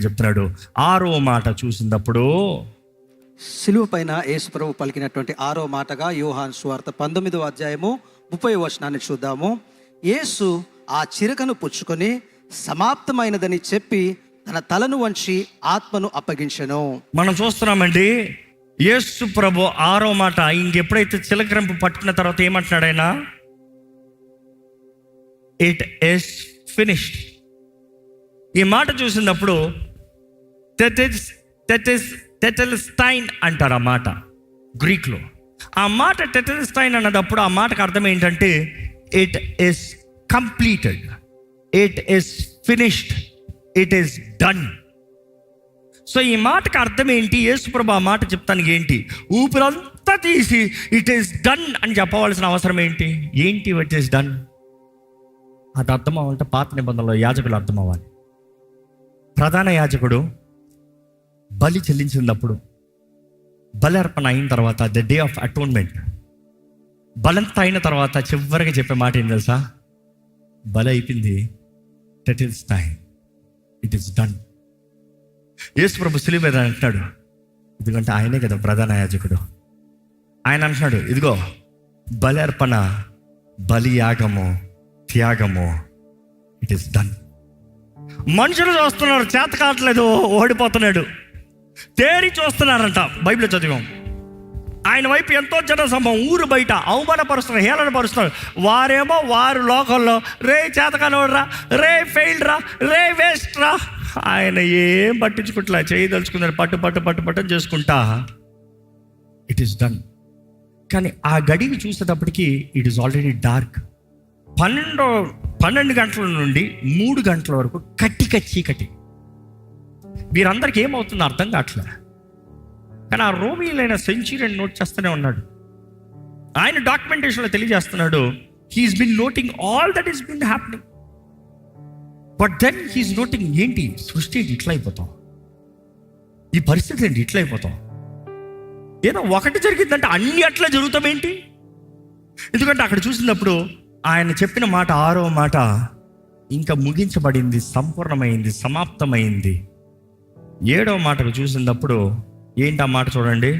చెప్తున్నాడు. 6వ మాట చూసినప్పుడు సిలువ పైన యేసు ప్రభు పలికినటువంటి 6వ మాటగా యోహాను సువార్త 19వ అధ్యాయము 30వ వచనాన్ని చూద్దాము. యేసు ఆ చిరకను పుచ్చుకొని సమాప్తమైనదని చెప్పి తన తలను వంచి ఆత్మను అప్పగించెను. మనం చూస్తున్నామండి, యేసు ప్రభు 6వ మాట ఇంకెప్పుడైతే చిలకరింపు పట్టుకున్న తర్వాత ఏమంటున్నాడు ఆయన? It is finished. ఈ మాట చూసినప్పుడు టెటెల్స్టైన్ అంటారు ఆ మాట గ్రీక్లో. ఆ మాట టెటెల్స్టైన్ అన్నదప్పుడు ఆ మాటకు అర్థం ఏంటంటే it is completed, it is finished, it is done. So ఈ మాటకు అర్థం ఏంటి? యేసుప్రభు ఆ మాట చెప్తానికి ఏంటి? ఊపిరంతా తీసి ఇట్ ఈస్ డన్ అని చెప్పవలసిన అవసరం ఏంటి? ఇట్ ఈస్ డన్ అది అర్థం అవ్వాలంటే పాత నిబంధనలో యాజకులు అర్థం అవ్వాలి. ప్రధాన యాజకుడు బలి చెల్లించినప్పుడు, బలి అర్పణ అయిన తర్వాత, ద డే ఆఫ్ అటోన్మెంట్, బలంతా అయిన తర్వాత చివరికి చెప్పే మాట ఏం తెలుసా? బలి అయిపోయింది, that is time, it is done. Yesu ప్రభు సిలువ మీద అంటున్నాడు, ఎందుకంటే ఆయనే కదా ప్రధాన యాజకుడు. ఆయన అంటున్నాడు, ఇదిగో బలి అర్పణ, బలి యాగము, త్యాగము, ఇట్ ఈస్ డన్. మనుషులు చూస్తున్నారు, చేత కావట్లేదు, ఓడిపోతున్నాడు. తేరి చూస్తున్నారంట, బైబిల్ చదివాం. ఆయన వైపు ఎంతో జన సమూహం ఊరు బయట అవమానపరుస్తున్నారు, హేళనపరుస్తున్నారు. వారేమో వారు లోకంలో రే చేతకానోడ్రా, రే ఫెయిల్ రా, రే వేస్ట్ రా. ఆయన ఏం పట్టించుకుంటా, చేయదలుచుకున్నారు, పట్టు చేసుకుంటా ఇట్ ఈస్ డన్. కానీ ఆ గడికి చూసేటప్పటికి ఇట్ ఈస్ ఆల్రెడీ డార్క్. 12 గంటల నుండి 3 గంటల వరకు కట్టిక చీకటి. వీరందరికీ ఏమవుతుందో అర్థం కావట్లే. కానీ ఆ రోమిలైన సెంచురీని నోట్ చేస్తూనే ఉన్నాడు. ఆయన డాక్యుమెంటేషన్లో తెలియజేస్తున్నాడు, he's been noting all that is been happening. But then he's noting, ఏంటి సృష్టి ఏంటి ఇట్లా అయిపోతాం, ఈ పరిస్థితి ఏంటి ఇట్లా అయిపోతాం, ఏదో ఒకటి జరిగిందంటే అన్ని అట్లా జరుగుతామేంటి? ఎందుకంటే అక్కడ చూసినప్పుడు ఆయన చెప్పిన మాట 6వ మాట ఇంకా ముగించబడింది, సంపూర్ణమైంది, సమాప్తమైంది. 7వ మాటకు చూసినప్పుడు ఏంటి ఆ మాట చూడండి.